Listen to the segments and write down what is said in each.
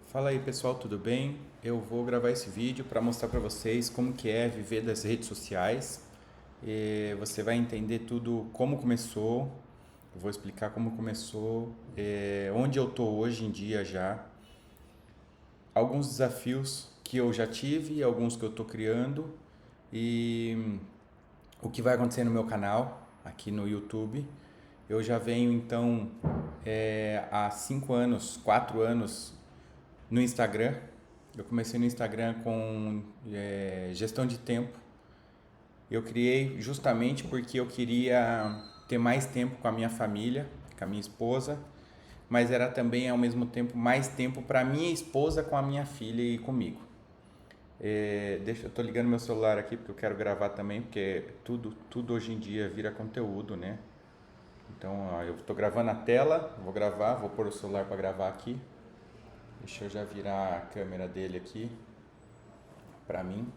Fala aí pessoal, tudo bem? Eu vou gravar esse vídeo para mostrar para vocês como que é viver das redes sociais. Você vai entender tudo como começou, eu vou explicar como começou, onde eu tô hoje em dia já, alguns desafios que eu já tive, alguns que eu tô criando e o que vai acontecer no meu canal aqui no YouTube. Eu já venho então há 5 anos, 4 anos no Instagram. Eu comecei no Instagram com gestão de tempo. Eu criei justamente porque eu queria ter mais tempo com a minha família, com a minha esposa, mas era também ao mesmo tempo mais tempo para minha esposa com a minha filha e comigo. Eu tô ligando meu celular aqui porque eu quero gravar também, porque tudo hoje em dia vira conteúdo, né? Então, ó, eu tô gravando a tela, vou gravar, vou pôr o celular para gravar aqui. Deixa eu já virar a câmera dele aqui para mim.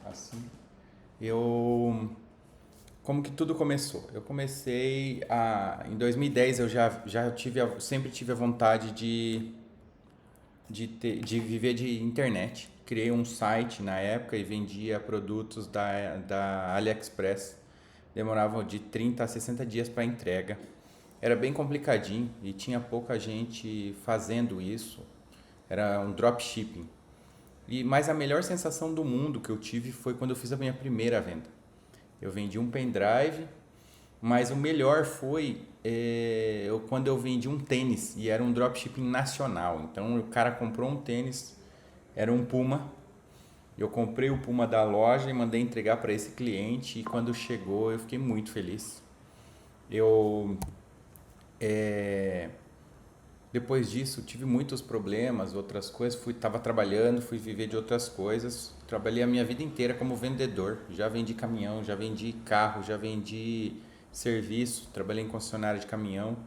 Assim. Eu Como que tudo começou? Em 2010 eu sempre tive a vontade de viver de internet. Criei um site na época e vendia produtos da AliExpress. Demoravam de 30 a 60 dias para entrega. Era bem complicadinho e tinha pouca gente fazendo isso. Era um dropshipping. Mas a melhor sensação do mundo que eu tive foi quando eu fiz a minha primeira venda. Eu vendi um pendrive, mas o melhor foi quando eu vendi um tênis e era um dropshipping nacional. Então o cara comprou um tênis, era um Puma. Eu comprei o Puma da loja e mandei entregar para esse cliente e quando chegou eu fiquei muito feliz. Eu é, Depois disso tive muitos problemas, outras coisas, estava trabalhando, fui viver de outras coisas. Trabalhei a minha vida inteira como vendedor. Já vendi caminhão, já vendi carro, já vendi serviço, trabalhei em concessionária de caminhão,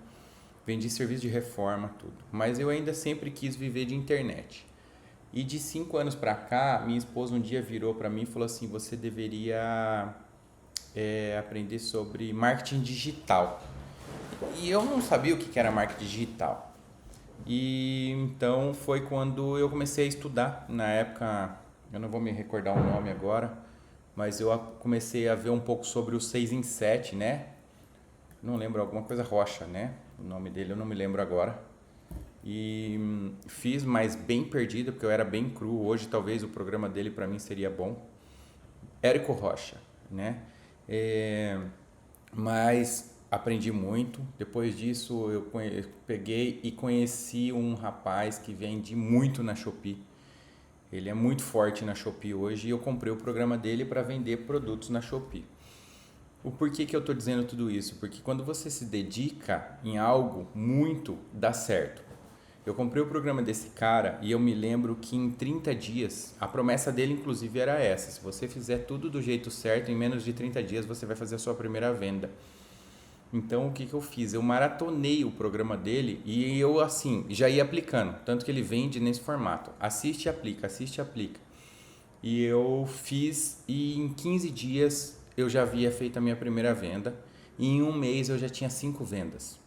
vendi serviço de reforma, tudo. Mas eu ainda sempre quis viver de internet. E de 5 anos pra cá, minha esposa um dia virou pra mim e falou assim: você deveria aprender sobre marketing digital. E eu não sabia o que era marketing digital. E então foi quando eu comecei a estudar. Na época, eu não vou me recordar o nome agora, mas eu comecei a ver um pouco sobre o 6 em 7, né? Não lembro, alguma coisa Rocha, né? O nome dele eu não me lembro agora. E fiz, mas bem perdido, porque eu era bem cru. Hoje talvez o programa dele para mim seria bom. Érico Rocha, né? É, mas aprendi muito. Depois disso, peguei e conheci um rapaz que vende muito na Shopee. Ele é muito forte na Shopee hoje e eu comprei o programa dele para vender produtos na Shopee. O porquê que eu estou dizendo tudo isso? Porque quando você se dedica em algo muito, dá certo. Eu comprei o programa desse cara e eu me lembro que em 30 dias, a promessa dele inclusive era essa: se você fizer tudo do jeito certo, em menos de 30 dias você vai fazer a sua primeira venda. Então o que eu fiz? Eu maratonei o programa dele e eu assim já ia aplicando, tanto que ele vende nesse formato: assiste e aplica, assiste e aplica. E eu fiz e em 15 dias eu já havia feito a minha primeira venda e em um mês eu já tinha 5 vendas.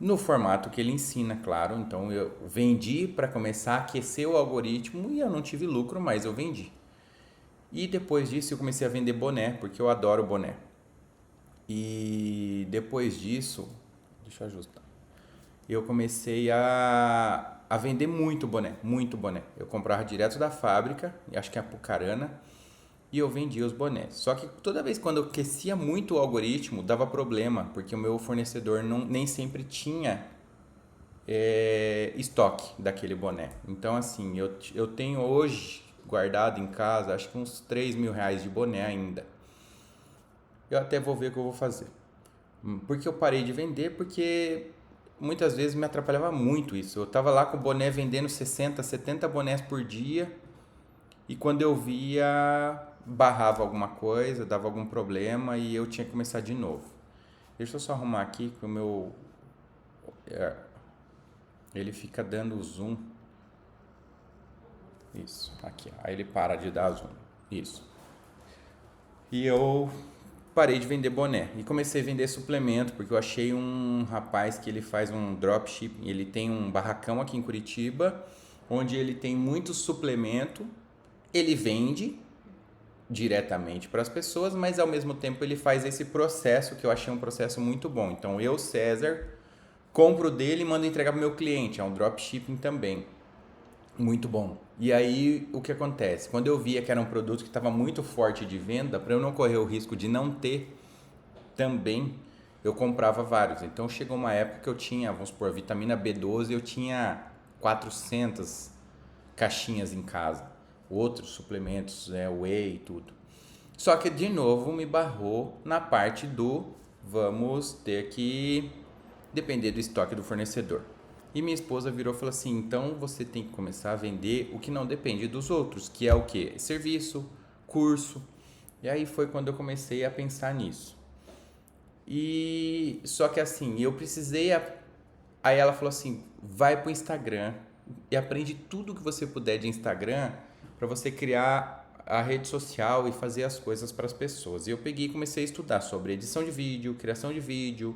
No formato que ele ensina, claro. Então eu vendi para começar a aquecer o algoritmo e eu não tive lucro, mas eu vendi. E depois disso eu comecei a vender boné, porque eu adoro boné. E depois disso, deixa eu ajustar. Eu comecei a vender muito boné, muito boné. Eu comprava direto da fábrica, acho que é a Apucarana, e eu vendia os bonés. Só que toda vez quando eu aquecia muito o algoritmo, dava problema, porque o meu fornecedor nem sempre tinha estoque daquele boné. Então, assim, eu tenho hoje guardado em casa, acho que uns R$ 3.000 de boné ainda. Eu até vou ver o que eu vou fazer. Porque eu parei de vender, porque muitas vezes me atrapalhava muito isso. Eu tava lá com o boné vendendo 60, 70 bonés por dia e quando eu via, barrava alguma coisa, dava algum problema e eu tinha que começar de novo. Deixa eu só arrumar aqui que o meu. é, Ele fica dando zoom. Isso, aqui. Aí ele para de dar zoom. Isso. E eu parei de vender boné e comecei a vender suplemento, porque eu achei um rapaz que ele faz um dropshipping, ele tem um barracão aqui em Curitiba, onde ele tem muito suplemento, ele vende diretamente para as pessoas, mas ao mesmo tempo ele faz esse processo que eu achei um processo muito bom. Então eu, César, compro dele e mando entregar para o meu cliente, é um dropshipping também. Muito bom. E aí, o que acontece? Quando eu via que era um produto que estava muito forte de venda, para eu não correr o risco de não ter também, eu comprava vários. Então, chegou uma época que eu tinha, vamos supor, vitamina B12, eu tinha 400 caixinhas em casa. Outros suplementos, whey e tudo. Só que, de novo, me barrou na parte do vamos ter que depender do estoque do fornecedor. E minha esposa virou e falou assim: então você tem que começar a vender o que não depende dos outros, que é o quê? Serviço, curso. E aí foi quando eu comecei a pensar nisso. E só que assim, eu precisei. Aí ela falou assim: vai pro Instagram e aprende tudo que você puder de Instagram para você criar a rede social e fazer as coisas para as pessoas. E eu peguei e comecei a estudar sobre edição de vídeo, criação de vídeo.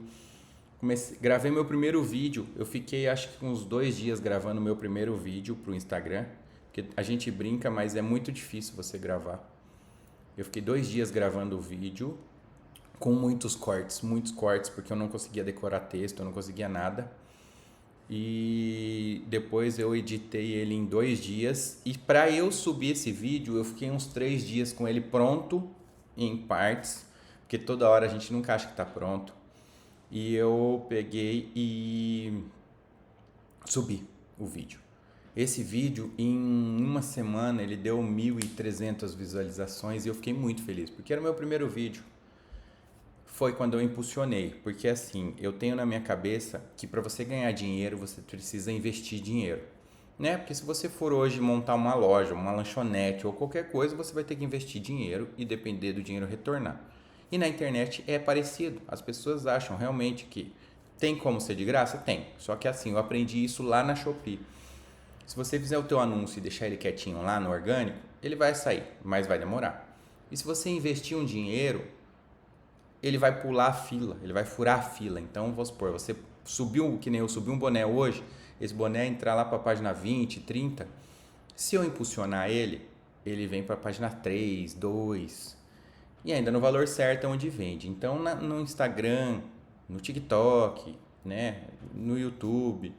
Gravei meu primeiro vídeo, eu fiquei acho que uns 2 dias gravando meu primeiro vídeo pro Instagram, porque a gente brinca, mas é muito difícil você gravar. Eu fiquei 2 dias gravando o vídeo, com muitos cortes, porque eu não conseguia decorar texto, eu não conseguia nada. E depois eu editei ele em 2 dias, e para eu subir esse vídeo, eu fiquei uns 3 dias com ele pronto, em partes, porque toda hora a gente nunca acha que tá pronto. E eu peguei e subi o vídeo. Esse vídeo, em uma semana, ele deu 1.300 visualizações e eu fiquei muito feliz, porque era o meu primeiro vídeo. Foi quando eu impulsionei, porque assim, eu tenho na minha cabeça que para você ganhar dinheiro, você precisa investir dinheiro. Né? Porque se você for hoje montar uma loja, uma lanchonete ou qualquer coisa, você vai ter que investir dinheiro e depender do dinheiro retornar. E na internet é parecido. As pessoas acham realmente que tem como ser de graça? Tem. Só que assim, eu aprendi isso lá na Shopee. Se você fizer o teu anúncio e deixar ele quietinho lá no orgânico, ele vai sair, mas vai demorar. E se você investir um dinheiro, ele vai pular a fila, ele vai furar a fila. Então, vamos supor, você subiu, que nem eu subi um boné hoje, esse boné entrar lá para a página 20, 30, se eu impulsionar ele, ele vem para a página 3, 2, e ainda no valor certo é onde vende. Então, no Instagram, no TikTok, né, no YouTube,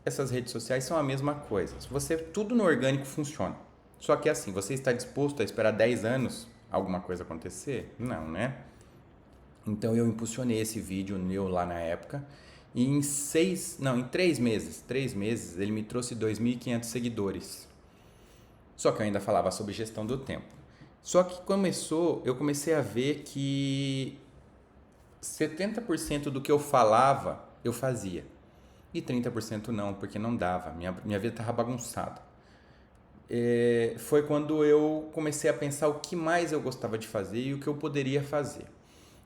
essas redes sociais são a mesma coisa. Se você, tudo no orgânico funciona. Só que assim, você está disposto a esperar 10 anos alguma coisa acontecer? Não, né? Então eu impulsionei esse vídeo meu lá na época e em 3 meses ele me trouxe 2.500 seguidores. Só que eu ainda falava sobre gestão do tempo. Só que eu comecei a ver que 70% do que eu falava, eu fazia. E 30% não, porque não dava. Minha vida estava bagunçada. Foi quando eu comecei a pensar o que mais eu gostava de fazer e o que eu poderia fazer.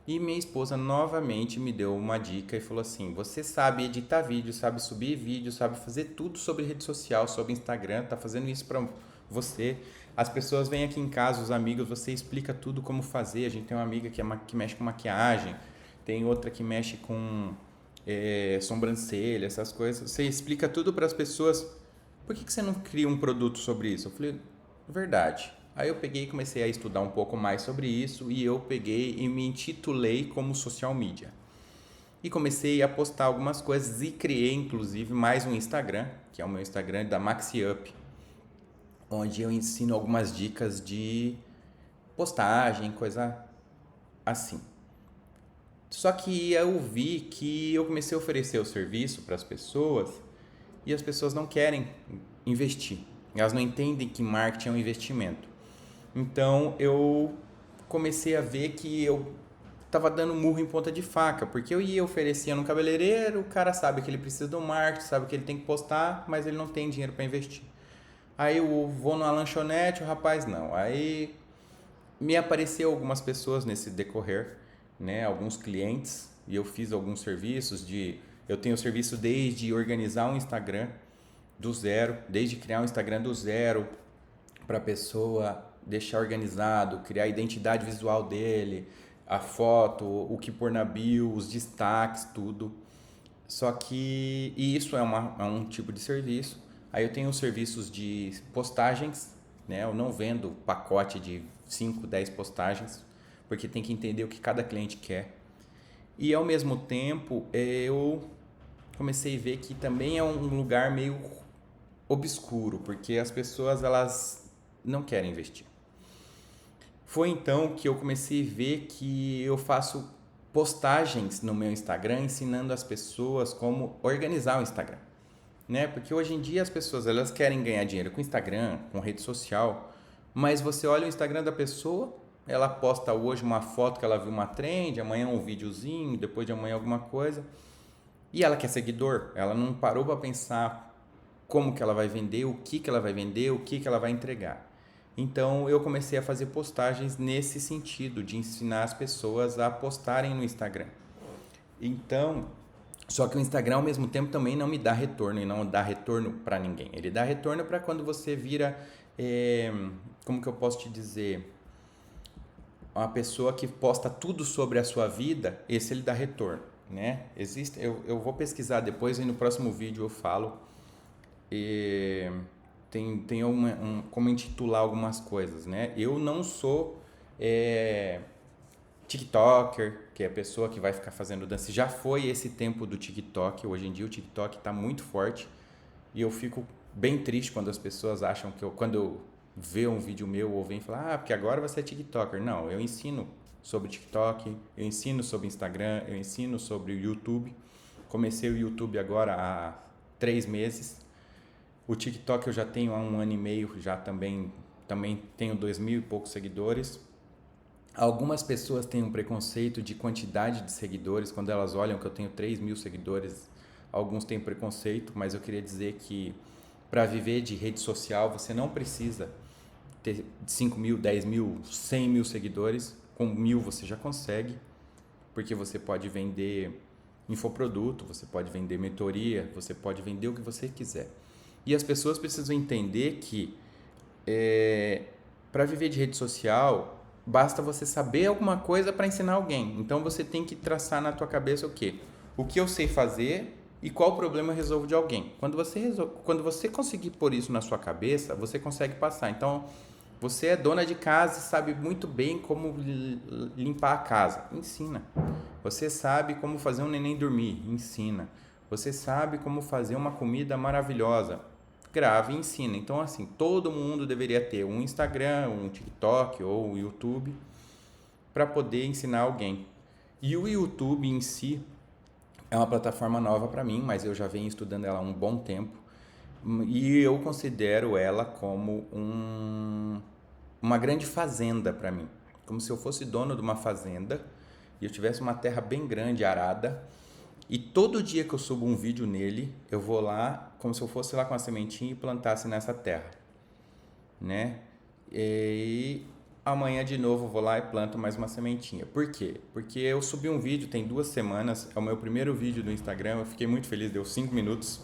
E minha esposa novamente me deu uma dica e falou assim: você sabe editar vídeo, sabe subir vídeo, sabe fazer tudo sobre rede social, sobre Instagram, tá fazendo isso para você. As pessoas vêm aqui em casa, os amigos, você explica tudo como fazer. A gente tem uma amiga que mexe com maquiagem, tem outra que mexe com sobrancelha, essas coisas. Você explica tudo para as pessoas. Por que você não cria um produto sobre isso? Eu falei, verdade. Aí eu peguei e comecei a estudar um pouco mais sobre isso e eu peguei e me intitulei como social media. E comecei a postar algumas coisas e criei inclusive mais um Instagram, que é o meu Instagram da MaxiUp, onde eu ensino algumas dicas de postagem, coisa assim. Só que eu vi que eu comecei a oferecer o serviço para as pessoas e as pessoas não querem investir. Elas não entendem que marketing é um investimento. Então eu comecei a ver que eu estava dando murro em ponta de faca, porque eu ia oferecia no cabeleireiro, o cara sabe que ele precisa do marketing, sabe que ele tem que postar, mas ele não tem dinheiro para investir. Aí eu vou numa lanchonete, o rapaz não. Aí me apareceu algumas pessoas nesse decorrer, né, alguns clientes, e eu fiz alguns serviços eu tenho serviço desde organizar um Instagram do zero, desde criar um Instagram do zero para a pessoa deixar organizado, criar a identidade visual dele, a foto, o que pôr na bio, os destaques, tudo. Só que e isso é um tipo de serviço. Aí eu tenho os serviços de postagens, né? Eu não vendo pacote de 5 10 postagens, porque tem que entender o que cada cliente quer. E ao mesmo tempo, eu comecei a ver que também é um lugar meio obscuro, porque as pessoas elas não querem investir. Foi então que eu comecei a ver que eu faço postagens no meu Instagram ensinando as pessoas como organizar o Instagram, né? Porque hoje em dia as pessoas elas querem ganhar dinheiro com Instagram, com rede social, mas você olha o Instagram da pessoa, ela posta hoje uma foto que ela viu uma trend, amanhã um videozinho, depois de amanhã alguma coisa, e ela quer seguidor, ela não parou para pensar como que ela vai vender, o que ela vai vender, o que ela vai entregar. Então eu comecei a fazer postagens nesse sentido, de ensinar as pessoas a postarem no Instagram. Então, só que o Instagram ao mesmo tempo também não me dá retorno e não dá retorno para ninguém. Ele dá retorno para quando você vira, como que eu posso te dizer, uma pessoa que posta tudo sobre a sua vida, esse ele dá retorno, né? Existe, eu vou pesquisar depois e no próximo vídeo eu falo. E tem como intitular algumas coisas, né? Eu não sou TikToker, que é a pessoa que vai ficar fazendo dança. Já foi esse tempo do TikTok. Hoje em dia o TikTok está muito forte e eu fico bem triste quando as pessoas acham que quando eu ver um vídeo meu ou vem falar, porque agora você é TikToker. Não, eu ensino sobre TikTok, eu ensino sobre Instagram, eu ensino sobre o YouTube. Comecei o YouTube agora há 3 meses. O TikTok eu já tenho há 1 ano e meio, já também tenho 2.000 e poucos seguidores. Algumas pessoas têm um preconceito de quantidade de seguidores, quando elas olham que eu tenho 3.000 seguidores, alguns têm preconceito, mas eu queria dizer que para viver de rede social você não precisa ter 5.000, 10.000, 100.000 seguidores, com 1.000 você já consegue, porque você pode vender infoproduto, você pode vender mentoria, você pode vender o que você quiser. E as pessoas precisam entender que para viver de rede social, basta você saber alguma coisa para ensinar alguém. Então você tem que traçar na tua cabeça o quê? O que eu sei fazer e qual problema eu resolvo de alguém. Quando você conseguir pôr isso na sua cabeça, você consegue passar. Então, você é dona de casa e sabe muito bem como limpar a casa. Ensina. Você sabe como fazer um neném dormir. Ensina. Você sabe como fazer uma comida maravilhosa. Grave e ensina. Então, assim, todo mundo deveria ter um Instagram, um TikTok ou um YouTube para poder ensinar alguém. E o YouTube em si é uma plataforma nova para mim, mas eu já venho estudando ela há um bom tempo. E eu considero ela como uma grande fazenda para mim. Como se eu fosse dono de uma fazenda e eu tivesse uma terra bem grande, arada. E todo dia que eu subo um vídeo nele, eu vou lá, como se eu fosse lá com a sementinha e plantasse nessa terra, né? E amanhã de novo eu vou lá e planto mais uma sementinha. Por quê? Porque eu subi um vídeo tem 2 semanas, é o meu primeiro vídeo do Instagram, eu fiquei muito feliz, deu 5 minutos,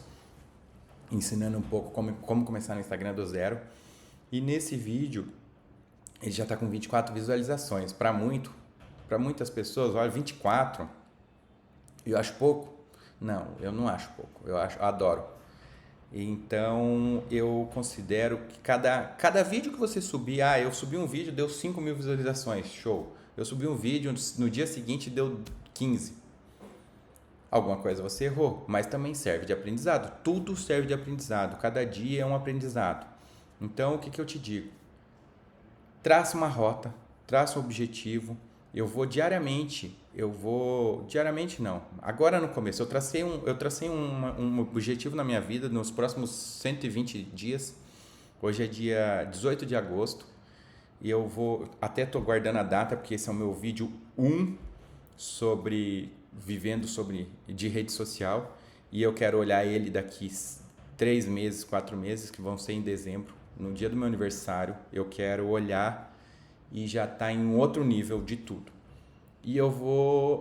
ensinando um pouco como começar no Instagram do zero. E nesse vídeo, ele já está com 24 visualizações. Para muitas pessoas, olha, 24, eu acho pouco? Não, eu não acho pouco. Eu adoro. Então, eu considero que cada vídeo que você subir, eu subi um vídeo, deu 5.000 visualizações, show. Eu subi um vídeo, no dia seguinte deu 15. Alguma coisa você errou, mas também serve de aprendizado. Tudo serve de aprendizado. Cada dia é um aprendizado. Então, o que eu te digo? Traça uma rota, traça um objetivo. Diariamente não. Agora no começo, eu tracei um objetivo na minha vida nos próximos 120 dias. Hoje é dia 18 de agosto e até estou guardando a data porque esse é o meu vídeo 1 sobre de rede social e eu quero olhar ele daqui 3 meses, 4 meses, que vão ser em dezembro, no dia do meu aniversário. Eu quero olhar e já está em um outro nível de tudo. E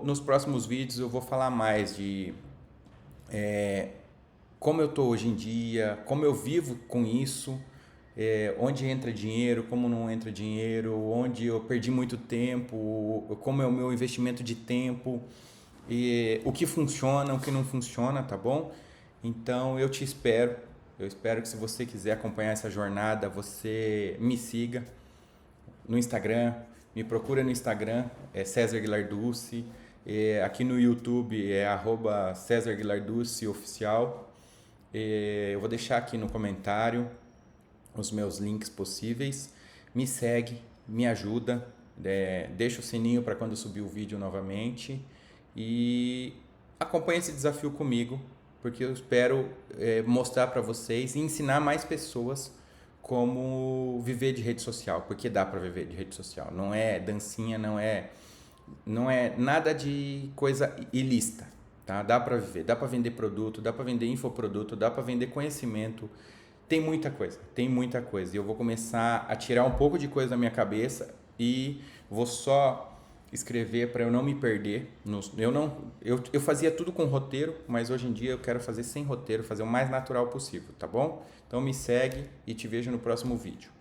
nos próximos vídeos eu vou falar mais de como eu estou hoje em dia, como eu vivo com isso, onde entra dinheiro, como não entra dinheiro, onde eu perdi muito tempo, como é o meu investimento de tempo, e o que funciona, o que não funciona, tá bom? Então eu te espero. Eu espero que, se você quiser acompanhar essa jornada, você me siga no Instagram, me procura no Instagram, é César Guilarducci, aqui no YouTube é @César Guilarducci oficial. Eu vou deixar aqui no comentário os meus links possíveis. Me segue, me ajuda, deixa o sininho para quando subir o vídeo novamente e acompanhe esse desafio comigo, porque eu espero mostrar para vocês e ensinar mais pessoas como viver de rede social, porque dá para viver de rede social. Não é dancinha, não é nada de coisa ilícita, tá? Dá para viver, dá para vender produto, dá para vender infoproduto, dá para vender conhecimento. Tem muita coisa, tem muita coisa. E eu vou começar a tirar um pouco de coisa da minha cabeça e vou só escrever para eu não me perder. Eu fazia tudo com roteiro, mas hoje em dia eu quero fazer sem roteiro, fazer o mais natural possível, tá bom? Então me segue e te vejo no próximo vídeo.